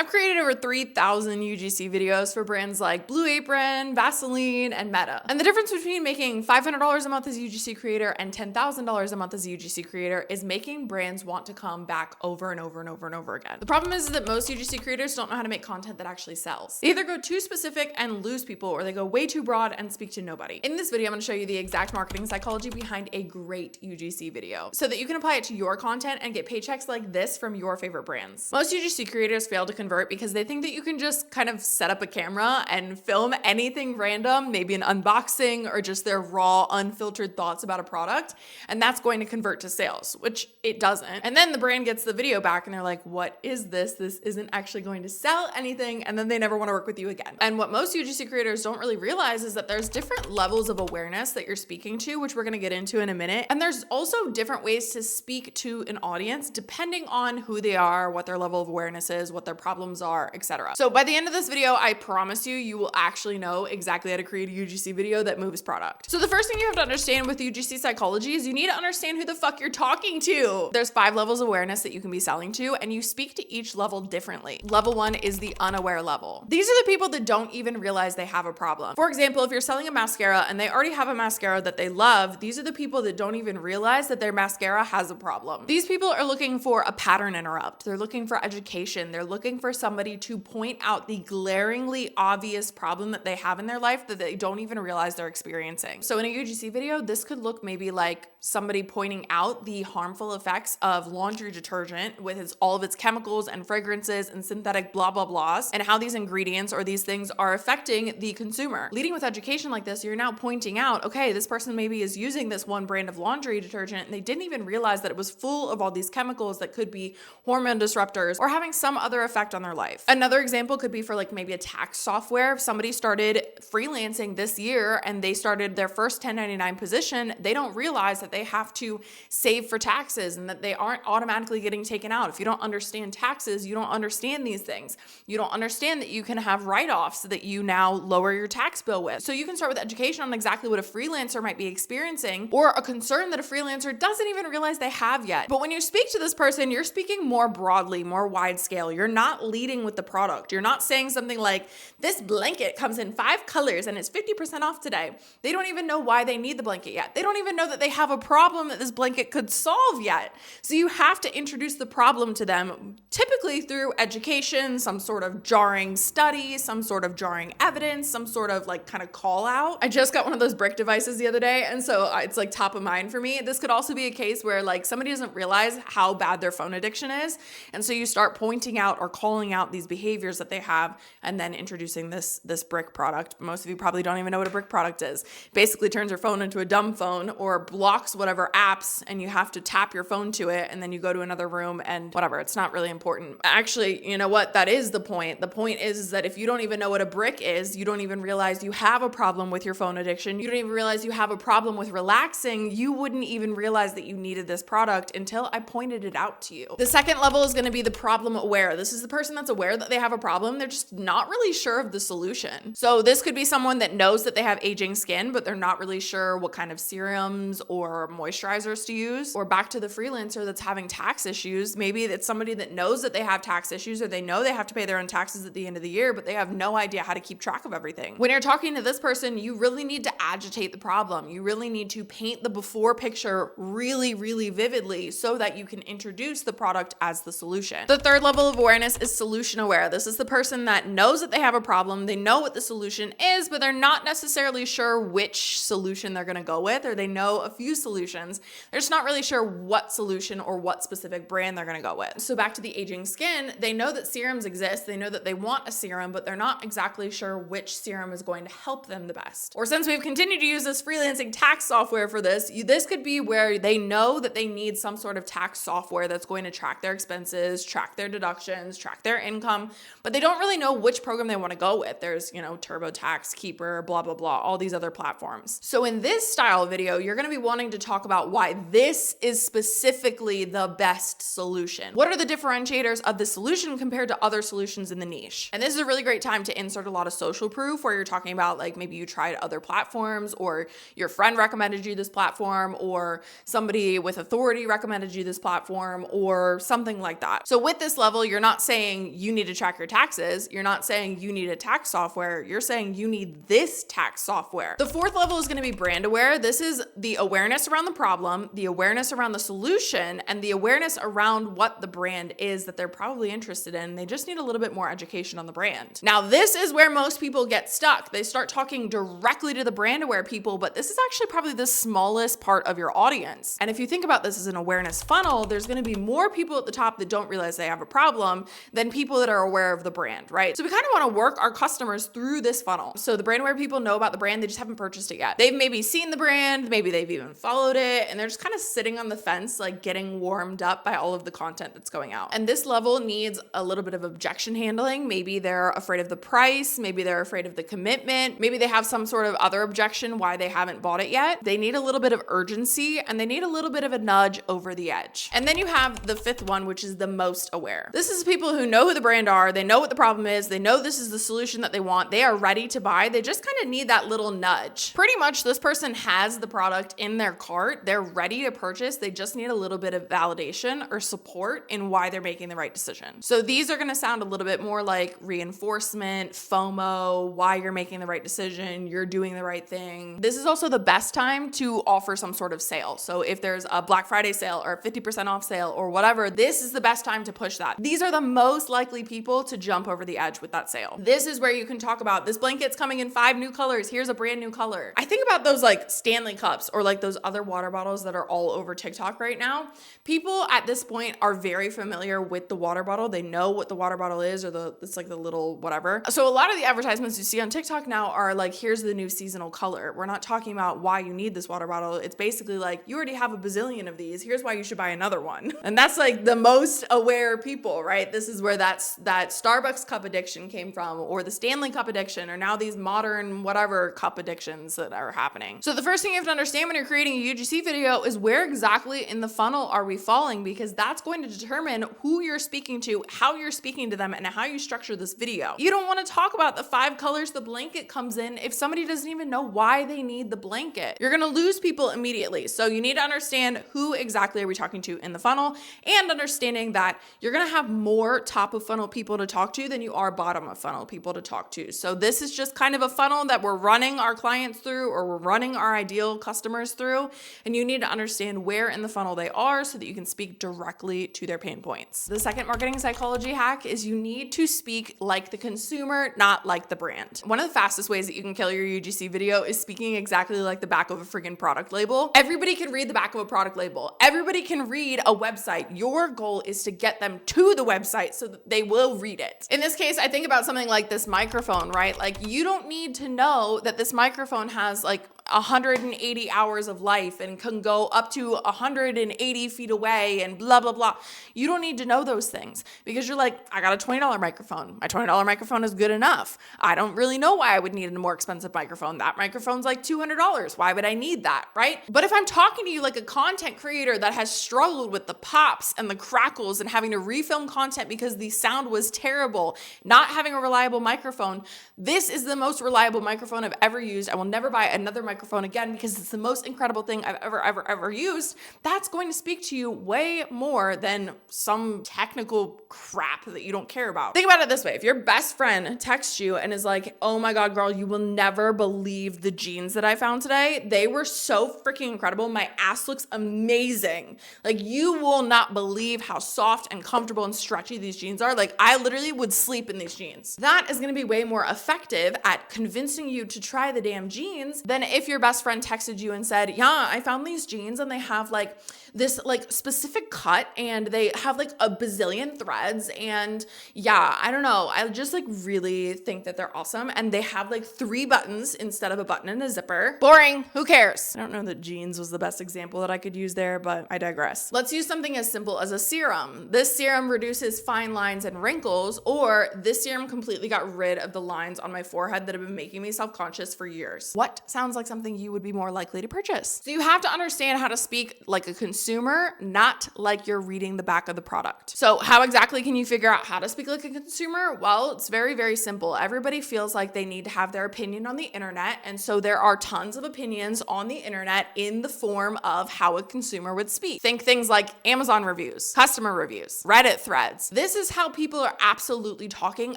I've created over 3,000 UGC videos for brands like Blue Apron, Vaseline, and Meta. And the difference between making $500 a month as a UGC creator and $10,000 a month as a UGC creator is making brands want to come back over and over and over and over again. The problem is that most UGC creators don't know how to make content that actually sells. They either go too specific and lose people, or they go way too broad and speak to nobody. In this video, I'm going to show you the exact marketing psychology behind a great UGC video so that you can apply it to your content and get paychecks like this from your favorite brands. Most UGC creators fail to convert because they think that you can just kind of set up a camera and film anything random, maybe an unboxing or just their raw, unfiltered thoughts about a product, and that's going to convert to sales, which it doesn't. And then the brand gets the video back and they're like, what is this? This isn't actually going to sell anything, and then they never want to work with you again. And what most UGC creators don't really realize is that there's different levels of awareness that you're speaking to, which we're going to get into in a minute. And there's also different ways to speak to an audience depending on who they are, what their level of awareness is, what their problems are, etc. So by the end of this video, I promise you will actually know exactly how to create a UGC video that moves product. So the first thing you have to understand with UGC psychology is you need to understand who the fuck you're talking to. There's 5 levels of awareness that you can be selling to, and you speak to each level differently. Level 1 is the unaware level. These are the people that don't even realize they have a problem. For example, if you're selling a mascara and they already have a mascara that they love, these are the people that don't even realize that their mascara has a problem. These people are looking for a pattern interrupt. They're looking for education. They're looking for somebody to point out the glaringly obvious problem that they have in their life that they don't even realize they're experiencing. So in a UGC video, this could look maybe like somebody pointing out the harmful effects of laundry detergent with all of its chemicals and fragrances and synthetic blah, blah, blahs, and how these ingredients or these things are affecting the consumer. Leading with education like this, you're now pointing out, okay, this person maybe is using this one brand of laundry detergent and they didn't even realize that it was full of all these chemicals that could be hormone disruptors or having some other effect on their life. Another example could be for like maybe a tax software. If somebody started freelancing this year and they started their first 1099 position, they don't realize that they have to save for taxes and that they aren't automatically getting taken out. If you don't understand taxes, you don't understand these things. You don't understand that you can have write-offs that you now lower your tax bill with. So you can start with education on exactly what a freelancer might be experiencing or a concern that a freelancer doesn't even realize they have yet. But when you speak to this person, you're speaking more broadly, more wide scale. You're not leading with the product. You're not saying something like, this blanket comes in 5 colors and it's 50% off today. They don't even know why they need the blanket yet. They don't even know that they have a problem that this blanket could solve yet. So you have to introduce the problem to them, typically through education, some sort of jarring study, some sort of jarring evidence, some sort of like kind of call out. I just got one of those brick devices the other day, and so it's like top of mind for me. This could also be a case where like somebody doesn't realize how bad their phone addiction is, and so you start pointing out or calling out these behaviors that they have and then introducing this brick product. Most of you probably don't even know what a brick product is. Basically turns your phone into a dumb phone or blocks whatever apps, and you have to tap your phone to it, and then you go to another room and whatever. It's not really important. Actually, you know what? That is the point. The point is that if you don't even know what a brick is, you don't even realize you have a problem with your phone addiction, you don't even realize you have a problem with relaxing, you wouldn't even realize that you needed this product until I pointed it out to you. The second level is going to be the problem aware. This is the person that's aware that they have a problem. They're just not really sure of the solution. So this could be someone that knows that they have aging skin, but they're not really sure what kind of serums or moisturizers to use. Or back to the freelancer that's having tax issues. Maybe it's somebody that knows that they have tax issues, or they know they have to pay their own taxes at the end of the year, but they have no idea how to keep track of everything. When you're talking to this person, you really need to agitate the problem. You really need to paint the before picture really, really vividly so that you can introduce the product as the solution. The third level of awareness is solution aware. This is the person that knows that they have a problem. They know what the solution is, but they're not necessarily sure which solution they're going to go with, or they know a few solutions. They're just not really sure what solution or what specific brand they're going to go with. So back to the aging skin, they know that serums exist. They know that they want a serum, but they're not exactly sure which serum is going to help them the best. Or since we've continued to use this freelancing tax software for this, this could be where they know that they need some sort of tax software that's going to track their expenses, track their deductions, track their income, but they don't really know which program they want to go with. There's, TurboTax, Keeper, blah, blah, blah, all these other platforms. So in this style video, you're going to be wanting to talk about why this is specifically the best solution. What are the differentiators of the solution compared to other solutions in the niche? And this is a really great time to insert a lot of social proof where you're talking about like maybe you tried other platforms, or your friend recommended you this platform, or somebody with authority recommended you this platform, or something like that. So with this level, you're not saying saying you need to track your taxes. You're not saying you need a tax software. You're saying you need this tax software. The fourth level is going to be brand aware. This is the awareness around the problem, the awareness around the solution, and the awareness around what the brand is that they're probably interested in. They just need a little bit more education on the brand. Now, this is where most people get stuck. They start talking directly to the brand aware people, but this is actually probably the smallest part of your audience. And if you think about this as an awareness funnel, there's going to be more people at the top that don't realize they have a problem than people that are aware of the brand, right? So we kind of want to work our customers through this funnel. So the brand aware people know about the brand, they just haven't purchased it yet. They've maybe seen the brand, maybe they've even followed it, and they're just kind of sitting on the fence, like getting warmed up by all of the content that's going out. And this level needs a little bit of objection handling. Maybe they're afraid of the price, maybe they're afraid of the commitment, maybe they have some sort of other objection why they haven't bought it yet. They need a little bit of urgency and they need a little bit of a nudge over the edge. And then you have the fifth one, which is the most aware. This is people who know who the brand are, they know what the problem is, they know this is the solution that they want, they are ready to buy, they just kind of need that little nudge. Pretty much this person has the product in their cart, they're ready to purchase, they just need a little bit of validation or support in why they're making the right decision. So these are going to sound a little bit more like reinforcement, FOMO, why you're making the right decision, you're doing the right thing. This is also the best time to offer some sort of sale. So if there's a Black Friday sale or a 50% off sale or whatever, this is the best time to push that. These are the most likely people to jump over the edge with that sale. This is where you can talk about this blanket's coming in 5 new colors. Here's a brand new color. I think about those like Stanley cups or like those other water bottles that are all over TikTok right now. People at this point are very familiar with the water bottle. They know what the water bottle is or it's like the little whatever. So a lot of the advertisements you see on TikTok now are like, here's the new seasonal color. We're not talking about why you need this water bottle. It's basically like, you already have a bazillion of these. Here's why you should buy another one. And that's like the most aware people, right? This is where that Starbucks cup addiction came from, or the Stanley cup addiction, or now these modern whatever cup addictions that are happening. So the first thing you have to understand when you're creating a UGC video is where exactly in the funnel are we falling, because that's going to determine who you're speaking to, how you're speaking to them, and how you structure this video. You don't want to talk about the 5 colors the blanket comes in if somebody doesn't even know why they need the blanket. You're going to lose people immediately. So you need to understand who exactly are we talking to in the funnel, and understanding that you're going to have more top of funnel people to talk to than you are bottom of funnel people to talk to. So this is just kind of a funnel that we're running our clients through, or we're running our ideal customers through, and you need to understand where in the funnel they are so that you can speak directly to their pain points. The second marketing psychology hack is you need to speak like the consumer, not like the brand. One of the fastest ways that you can kill your UGC video is speaking exactly like the back of a freaking product label. Everybody can read the back of a product label. Everybody can read a website. Your goal is to get them to the website so that they will read it. In this case, I think about something like this microphone, right? Like, you don't need to know that this microphone has like 180 hours of life and can go up to 180 feet away and blah, blah, blah. You don't need to know those things because you're like, I got a $20 microphone. My $20 microphone is good enough. I don't really know why I would need a more expensive microphone. That microphone's like $200. Why would I need that, right? But if I'm talking to you like a content creator that has struggled with the pops and the crackles and having to refilm content because the sound was terrible, not having a reliable microphone, this is the most reliable microphone I've ever used. I will never buy another microphone again because it's the most incredible thing I've ever used. That's going to speak to you way more than some technical crap that you don't care about. Think about it this way. If your best friend texts you and is like, oh my God, girl, you will never believe the jeans that I found today. They were so freaking incredible. My ass looks amazing. Like, you will not believe how soft and comfortable and stretchy these jeans are. Like, I literally would sleep in these jeans. That is going to be way more effective at convincing you to try the damn jeans than if your best friend texted you and said, yeah, I found these jeans and they have like this like specific cut and they have like a bazillion threads, and yeah, I don't know, I just like really think that they're awesome, and they have like 3 buttons instead of a button and a zipper. Boring, who cares? I don't know that jeans was the best example that I could use there, but I digress. Let's use something as simple as a serum. This serum reduces fine lines and wrinkles, or this serum completely got rid of the lines on my forehead that have been making me self-conscious for years. What sounds like something something you would be more likely to purchase. So you have to understand how to speak like a consumer, not like you're reading the back of the product. So how exactly can you figure out how to speak like a consumer? Well, it's very, very simple. Everybody feels like they need to have their opinion on the internet. And so there are tons of opinions on the internet in the form of how a consumer would speak. Think things like Amazon reviews, customer reviews, Reddit threads. This is how people are absolutely talking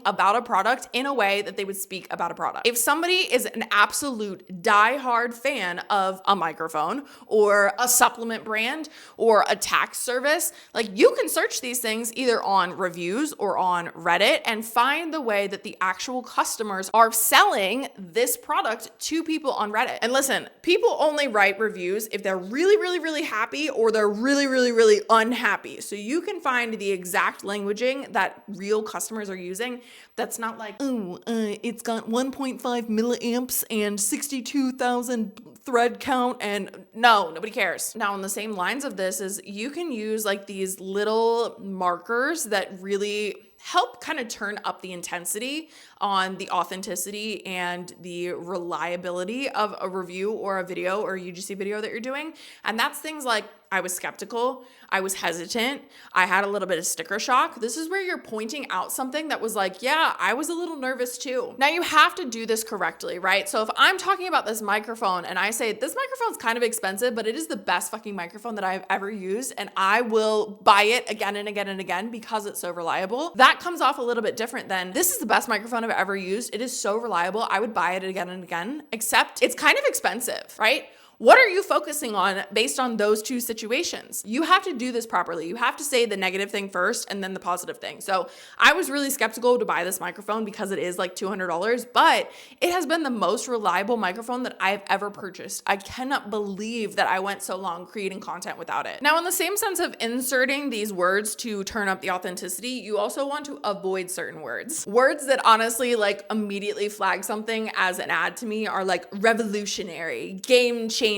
about a product in a way that they would speak about a product. If somebody is an absolute die-hard fan of a microphone or a supplement brand or a tax service, like you can search these things either on reviews or on Reddit and find the way that the actual customers are selling this product to people on Reddit. And listen, people only write reviews if they're really, really, really happy or they're really, really, really unhappy. So you can find the exact languaging that real customers are using that's not like, it's got 1.5 milliamps and 62,000 thread count, and no, nobody cares. Now, on the same lines of this is you can use like these little markers that really help kind of turn up the intensity on the authenticity and the reliability of a review or a video or a UGC video that you're doing. And that's things like, I was skeptical, I was hesitant, I had a little bit of sticker shock. This is where you're pointing out something that was like, yeah, I was a little nervous too. Now you have to do this correctly, right? So if I'm talking about this microphone and I say, this microphone's kind of expensive, but it is the best fucking microphone that I've ever used, and I will buy it again and again and again because it's so reliable, that comes off a little bit different than, this is the best microphone I've ever used. It is so reliable. I would buy it again and again, except it's kind of expensive, right? What are you focusing on based on those two situations? You have to do this properly. You have to say the negative thing first and then the positive thing. So I was really skeptical to buy this microphone because it is like $200, but it has been the most reliable microphone that I've ever purchased. I cannot believe that I went so long creating content without it. Now, in the same sense of inserting these words to turn up the authenticity, you also want to avoid certain words. Words that honestly like immediately flag something as an ad to me are like revolutionary, game changer,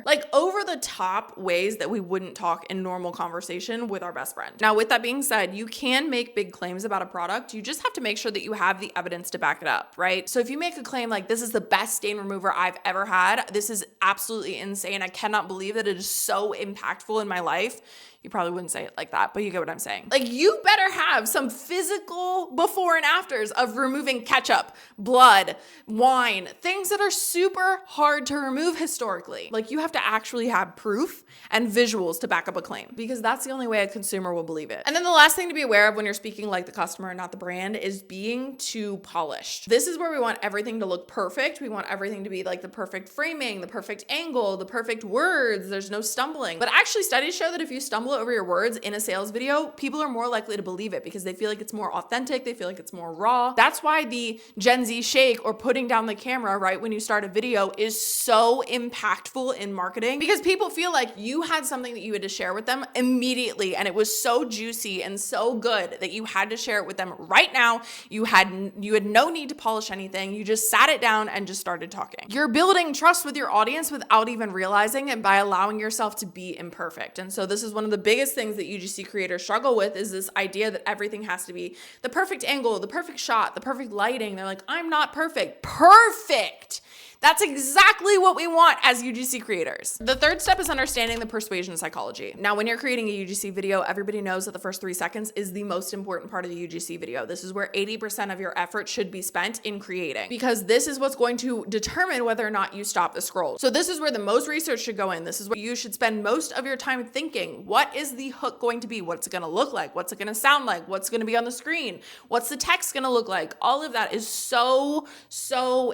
like over the top ways that we wouldn't talk in normal conversation with our best friend. Now, with that being said, you can make big claims about a product. You just have to make sure that you have the evidence to back it up, right? So if you make a claim like, this is the best stain remover I've ever had, this is absolutely insane, I cannot believe that it is so impactful in my life. You probably wouldn't say it like that, but you get what I'm saying. Like, you better have some physical before and afters of removing ketchup, blood, wine, things that are super hard to remove historically. Like, you have to actually have proof and visuals to back up a claim, because that's the only way a consumer will believe it. And then the last thing to be aware of when you're speaking like the customer and not the brand is being too polished. This is where we want everything to look perfect. We want everything to be like the perfect framing, the perfect angle, the perfect words. There's no stumbling. But actually, studies show that if you stumble over your words in a sales video, people are more likely to believe it because they feel like it's more authentic. They feel like it's more raw. That's why the Gen Z shake or putting down the camera right when you start a video is so impactful in marketing, because people feel like you had something that you had to share with them immediately, and it was so juicy and so good that you had to share it with them right now. You had no need to polish anything. You just sat it down and just started talking. You're building trust with your audience without even realizing it by allowing yourself to be imperfect. And so this is one of the biggest things that UGC creators struggle with, is this idea that everything has to be the perfect angle, the perfect shot, the perfect lighting. They're like, I'm not perfect. Perfect. That's exactly what we want as UGC creators. The third step is understanding the persuasion psychology. Now, when you're creating a UGC video, everybody knows that the first 3 seconds is the most important part of the UGC video. This is where 80% of your effort should be spent in creating, because this is what's going to determine whether or not you stop the scroll. So this is where the most research should go in. This is where you should spend most of your time thinking, what is the hook going to be? What's it going to look like? What's it going to sound like? What's going to be on the screen? What's the text going to look like? All of that is so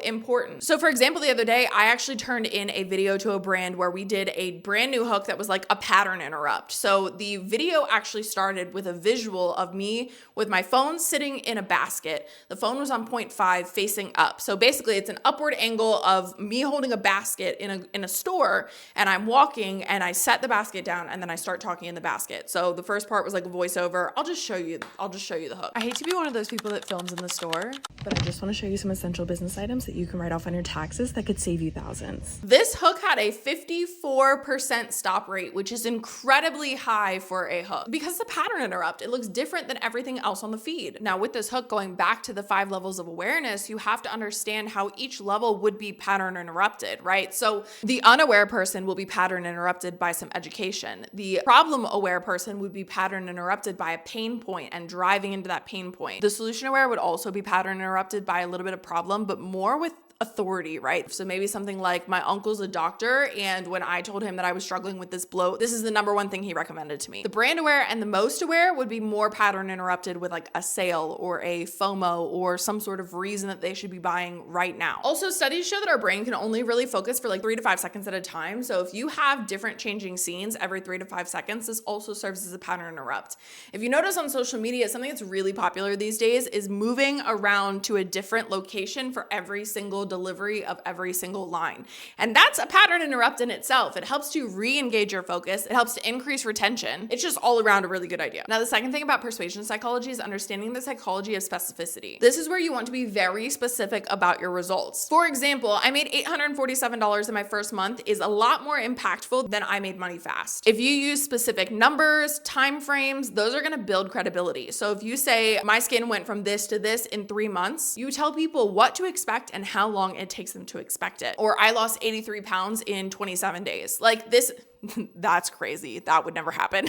important. So for example, the other day, I actually turned in a video to a brand where we did a brand new hook that was like a pattern interrupt. So the video actually started with a visual of me with my phone sitting in a basket. The phone was on 0.5 facing up. So basically it's an upward angle of me holding a basket in a store, and I'm walking and I set the basket down and then I start talking in the basket. So the first part was like a voiceover. I'll just show you the hook. I hate to be one of those people that films in the store, but I just want to show you some essential business items that you can write off on your taxes courses that could save you thousands. This hook had a 54% stop rate, which is incredibly high for a hook. Because the pattern interrupt, it looks different than everything else on the feed. Now with this hook, going back to the 5 levels of awareness, you have to understand how each level would be pattern interrupted, right? So the unaware person will be pattern interrupted by some education. The problem aware person would be pattern interrupted by a pain point and driving into that pain point. The solution aware would also be pattern interrupted by a little bit of problem, but more with authority, right? So maybe something like my uncle's a doctor, and when I told him that I was struggling with this bloat, this is the number one thing he recommended to me. The brand aware and the most aware would be more pattern interrupted with like a sale or a FOMO or some sort of reason that they should be buying right now. Also, studies show that our brain can only really focus for like 3 to 5 seconds at a time. So if you have different changing scenes every 3 to 5 seconds, this also serves as a pattern interrupt. If you notice on social media, something that's really popular these days is moving around to a different location for every single delivery of every single line. And that's a pattern interrupt in itself. It helps to re-engage your focus. It helps to increase retention. It's just all around a really good idea. Now, the second thing about persuasion psychology is understanding the psychology of specificity. This is where you want to be very specific about your results. For example, I made $847 in my first month is a lot more impactful than I made money fast. If you use specific numbers, time frames, those are going to build credibility. So if you say my skin went from this to this in 3 months, you tell people what to expect and how long it takes them to expect it. Or I lost 83 pounds in 27 days. Like this, that's crazy. That would never happen.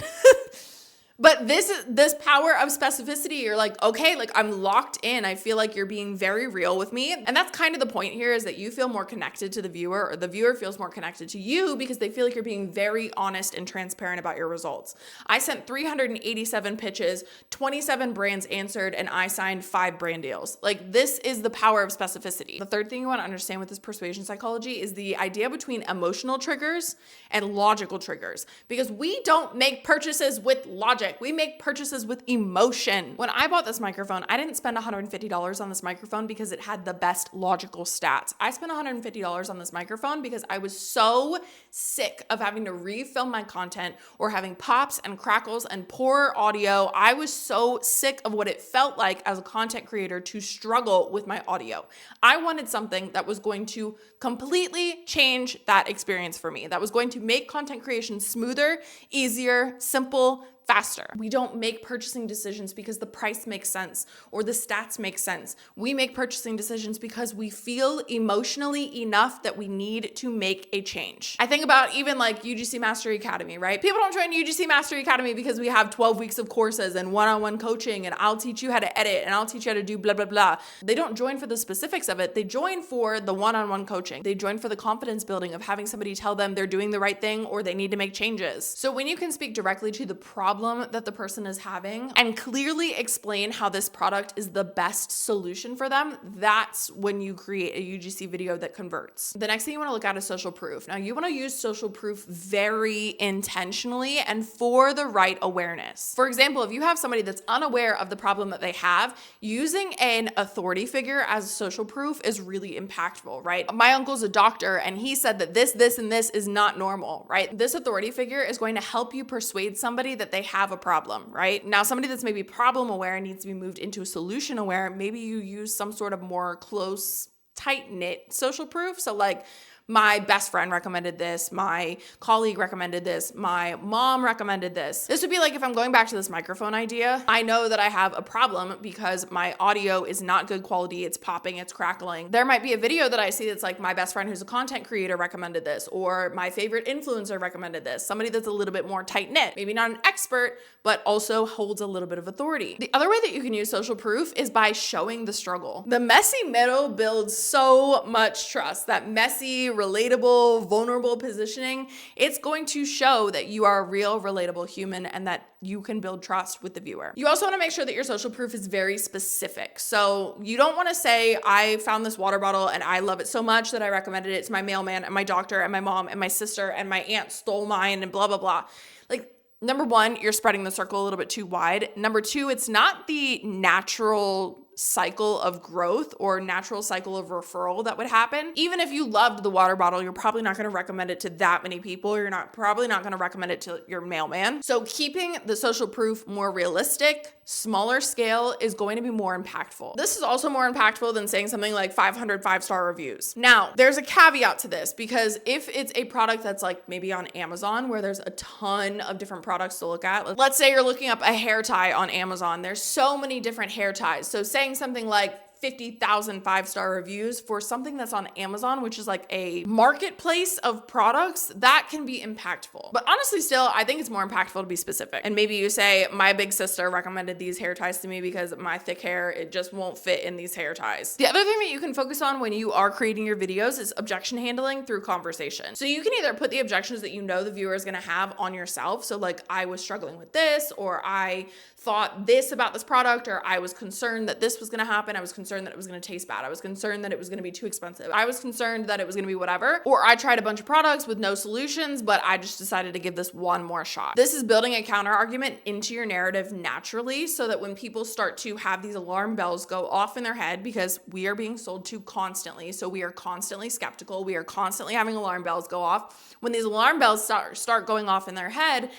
But this power of specificity, you're like, okay, like I'm locked in. I feel like you're being very real with me. And that's kind of the point here, is that you feel more connected to the viewer, or the viewer feels more connected to you because they feel like you're being very honest and transparent about your results. I sent 387 pitches, 27 brands answered, and I signed 5 brand deals. Like this is the power of specificity. The third thing you want to understand with this persuasion psychology is the idea between emotional triggers and logical triggers, because we don't make purchases with logic. We make purchases with emotion. When I bought this microphone, I didn't spend $150 on this microphone because it had the best logical stats. I spent $150 on this microphone because I was so sick of having to refilm my content or having pops and crackles and poor audio. I was so sick of what it felt like as a content creator to struggle with my audio. I wanted something that was going to completely change that experience for me, that was going to make content creation smoother, easier, simple, faster. We don't make purchasing decisions because the price makes sense or the stats make sense. We make purchasing decisions because we feel emotionally enough that we need to make a change. I think about even like UGC Mastery Academy, right? People don't join UGC Mastery Academy because we have 12 weeks of courses and one-on-one coaching and I'll teach you how to edit and I'll teach you how to do blah, blah, blah. They don't join for the specifics of it. They join for the one-on-one coaching. They join for the confidence building of having somebody tell them they're doing the right thing or they need to make changes. So when you can speak directly to the problem that the person is having and clearly explain how this product is the best solution for them, that's when you create a UGC video that converts. The next thing you want to look at is social proof. Now you want to use social proof very intentionally and for the right awareness. For example, if you have somebody that's unaware of the problem that they have, using an authority figure as social proof is really impactful, right? My uncle's a doctor and he said that this, and this is not normal, right? This authority figure is going to help you persuade somebody that they have a problem, right? Now, somebody that's maybe problem aware needs to be moved into a solution aware. Maybe you use some sort of more close, tight-knit social proof. So like, my best friend recommended this, my colleague recommended this, my mom recommended this. This would be like if I'm going back to this microphone idea, I know that I have a problem because my audio is not good quality, it's popping, it's crackling. There might be a video that I see that's like my best friend who's a content creator recommended this, or my favorite influencer recommended this, somebody that's a little bit more tight-knit, maybe not an expert, but also holds a little bit of authority. The other way that you can use social proof is by showing the struggle. The messy middle builds so much trust. That messy, relatable, vulnerable positioning, it's going to show that you are a real, relatable human and that you can build trust with the viewer. You also want to make sure that your social proof is very specific. So you don't want to say, I found this water bottle and I love it so much that I recommended it to my mailman and my doctor and my mom and my sister and my aunt stole mine and blah, blah, blah. Like, number one, you're spreading the circle a little bit too wide. Number two, it's not the natural cycle of growth or natural cycle of referral that would happen. Even if you loved the water bottle, you're probably not going to recommend it to that many people. You're probably not going to recommend it to your mailman. So keeping the social proof more realistic, smaller scale is going to be more impactful. This is also more impactful than saying something like 500 5-star reviews. Now, there's a caveat to this, because if it's a product that's like maybe on Amazon where there's a ton of different products to look at, let's say you're looking up a hair tie on Amazon. There's so many different hair ties. So saying something like 50,000 5-star reviews for something that's on Amazon, which is like a marketplace of products, that can be impactful. But honestly, still, I think it's more impactful to be specific. And maybe you say, my big sister recommended these hair ties to me because my thick hair, it just won't fit in these hair ties. The other thing that you can focus on when you are creating your videos is objection handling through conversation. So you can either put the objections that you know the viewer is going to have on yourself. So like, I was struggling with this, or I thought this about this product, or I was concerned that this was going to happen. I was concerned that it was going to taste bad. I was concerned that it was going to be too expensive. I was concerned that it was going to be whatever. Or I tried a bunch of products with no solutions, but I just decided to give this one more shot. This is building a counter argument into your narrative naturally, so that when people start to have these alarm bells go off in their head, because we are being sold to constantly. So we are constantly skeptical. We are constantly having alarm bells go off. When these alarm bells start going off in their head,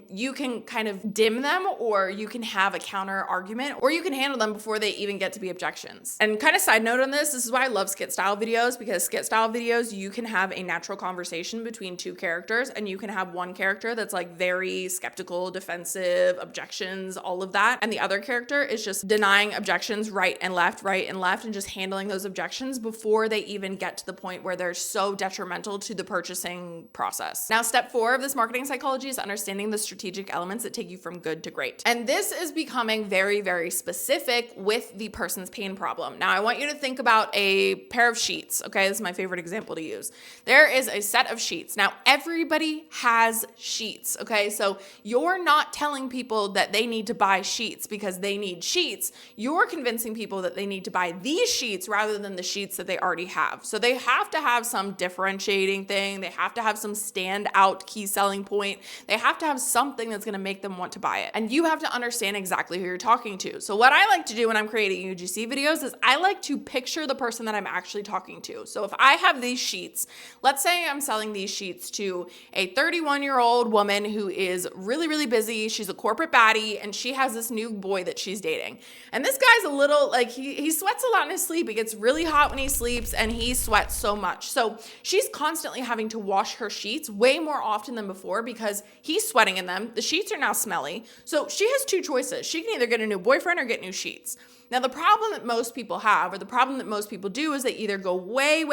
you can kind of dim them, or you can have a counter argument, or you can handle them before they even get to be objections. And kind of side note on this is why I love skit style videos, because skit style videos, you can have a natural conversation between two characters, and you can have one character that's like very skeptical, defensive, objections, all of that. And the other character is just denying objections right and left, and just handling those objections before they even get to the point where they're so detrimental to the purchasing process. Now, step 4 of this marketing psychology is understanding the strategic elements that take you from good to great. And this is becoming very, very specific with the person's pain problem. Now, I want you to think about a pair of sheets. Okay, this is my favorite example to use. There is a set of sheets. Now, everybody has sheets. Okay, so you're not telling people that they need to buy sheets because they need sheets. You're convincing people that they need to buy these sheets rather than the sheets that they already have. So they have to have some differentiating thing. They have to have some standout key selling point. They have to have something that's going to make them want to buy it. And you have to understand exactly who you're talking to. So what I like to do when I'm creating UGC videos is I like to picture the person that I'm actually talking to. So if I have these sheets, let's say I'm selling these sheets to a 31-year-old woman who is really, really busy. She's a corporate baddie, and she has this new boy that she's dating. And this guy's a little, like, he sweats a lot in his sleep. It gets really hot when he sleeps, and he sweats so much. So she's constantly having to wash her sheets way more often than before because he's sweating in them. The sheets are now smelly. So she has two choices. She can either get a new boyfriend or get new sheets. Now, the problem that most people have, or the problem that most people do, is they either go way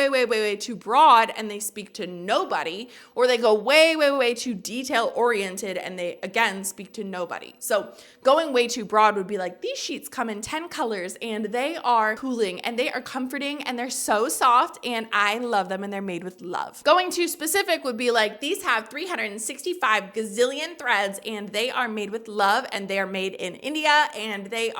too broad and they speak to nobody, or they go way too detail oriented and they, again, speak to nobody. So going way too broad would be like, these sheets come in 10 colors and they are cooling and they are comforting and they're so soft and I love them and they're made with love. Going too specific would be like, these have 365 gazillion threads and they are made with love and they are made in India and they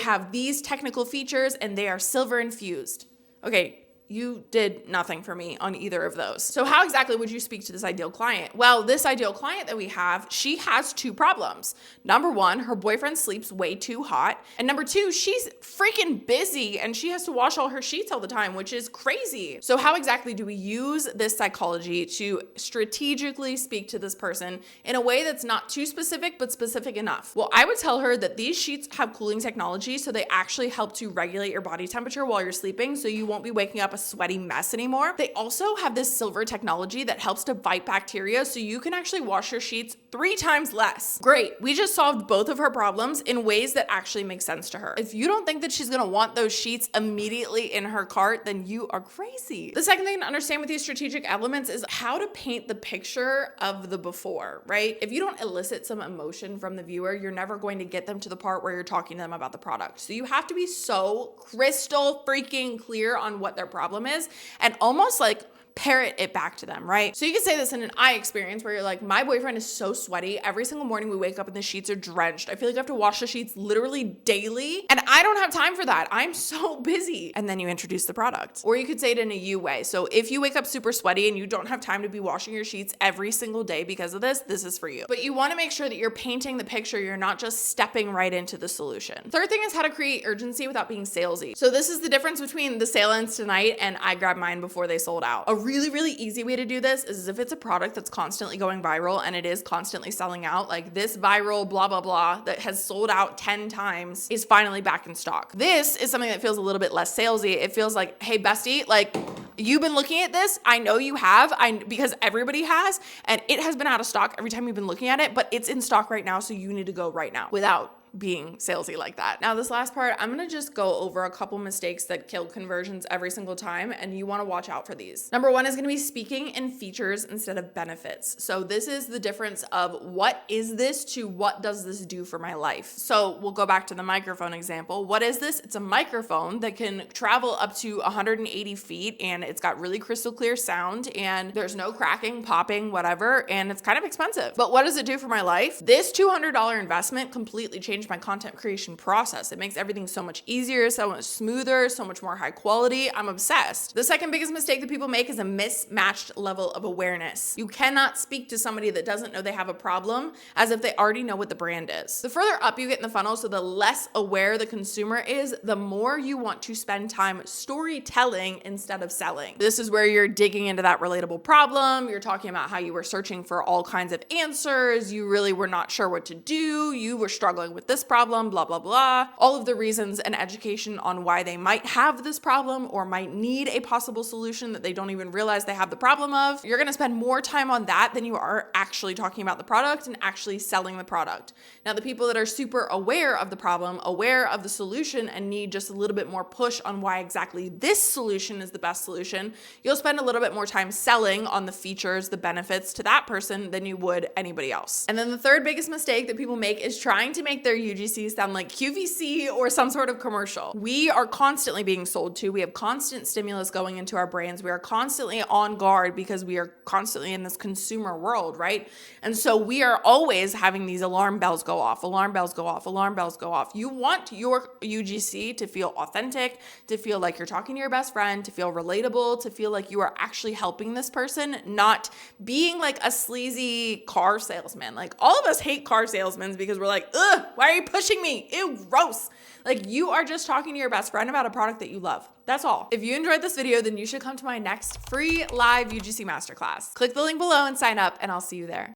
have these technical features and they are silver infused. Okay, you did nothing for me on either of those. So how exactly would you speak to this ideal client? Well, this ideal client that we have, she has two problems. Number one, her boyfriend sleeps way too hot. And number two, she's freaking busy and she has to wash all her sheets all the time, which is crazy. So how exactly do we use this psychology to strategically speak to this person in a way that's not too specific, but specific enough? Well, I would tell her that these sheets have cooling technology, so they actually help to regulate your body temperature while you're sleeping, so you won't be waking up a sweaty mess anymore. They also have this silver technology that helps to fight bacteria, so you can actually wash your sheets 3 times less. Great. We just solved both of her problems in ways that actually make sense to her. If you don't think that she's gonna want those sheets immediately in her cart, then you are crazy. The second thing to understand with these strategic elements is how to paint the picture of the before, right? If you don't elicit some emotion from the viewer, you're never going to get them to the part where you're talking to them about the product. So you have to be so crystal freaking clear on what their problem is, and almost like parrot it back to them, right? So you can say this in an I experience where you're like, my boyfriend is so sweaty. Every single morning we wake up and the sheets are drenched. I feel like I have to wash the sheets literally daily. And I don't have time for that. I'm so busy. And then you introduce the product. Or you could say it in a you way. So if you wake up super sweaty and you don't have time to be washing your sheets every single day because of this is for you. But you want to make sure that you're painting the picture. You're not just stepping right into the solution. Third thing is how to create urgency without being salesy. So this is the difference between the sale ends tonight and I grabbed mine before they sold out. A really, really easy way to do this is if it's a product that's constantly going viral and it is constantly selling out, like this viral blah, blah, blah that has sold out 10 times is finally back in stock. This is something that feels a little bit less salesy. It feels like, hey, bestie, like you've been looking at this. I know you have, because everybody has, and it has been out of stock every time you've been looking at it, but it's in stock right now. So you need to go right now without being salesy like that. Now this last part, I'm gonna just go over a couple mistakes that kill conversions every single time, and you wanna watch out for these. Number one is gonna be speaking in features instead of benefits. So this is the difference of what is this to what does this do for my life? So we'll go back to the microphone example. What is this? It's a microphone that can travel up to 180 feet and it's got really crystal clear sound and there's no cracking, popping, whatever, and it's kind of expensive. But what does it do for my life? This $200 investment completely changed my content creation process. It makes everything so much easier, so much smoother, so much more high quality. I'm obsessed. The second biggest mistake that people make is a mismatched level of awareness. You cannot speak to somebody that doesn't know they have a problem as if they already know what the brand is. The further up you get in the funnel, so the less aware the consumer is, the more you want to spend time storytelling instead of selling. This is where you're digging into that relatable problem. You're talking about how you were searching for all kinds of answers. You really were not sure what to do. You were struggling with this problem, blah, blah, blah. All of the reasons and education on why they might have this problem or might need a possible solution that they don't even realize they have the problem of. You're gonna spend more time on that than you are actually talking about the product and actually selling the product. Now, the people that are super aware of the problem, aware of the solution, and need just a little bit more push on why exactly this solution is the best solution, you'll spend a little bit more time selling on the features, the benefits to that person than you would anybody else. And then the third biggest mistake that people make is trying to make their UGC sound like QVC or some sort of commercial. We are constantly being sold to. We have constant stimulus going into our brands. We are constantly on guard because we are constantly in this consumer world, right? And so we are always having these alarm bells go off, alarm bells go off, alarm bells go off. You want your UGC to feel authentic, to feel like you're talking to your best friend, to feel relatable, to feel like you are actually helping this person, not being like a sleazy car salesman. Like all of us hate car salesmen because we're like, ugh, why are you pushing me? Ew, gross. Like you are just talking to your best friend about a product that you love. That's all. If you enjoyed this video, then you should come to my next free live UGC masterclass. Click the link below and sign up, and I'll see you there.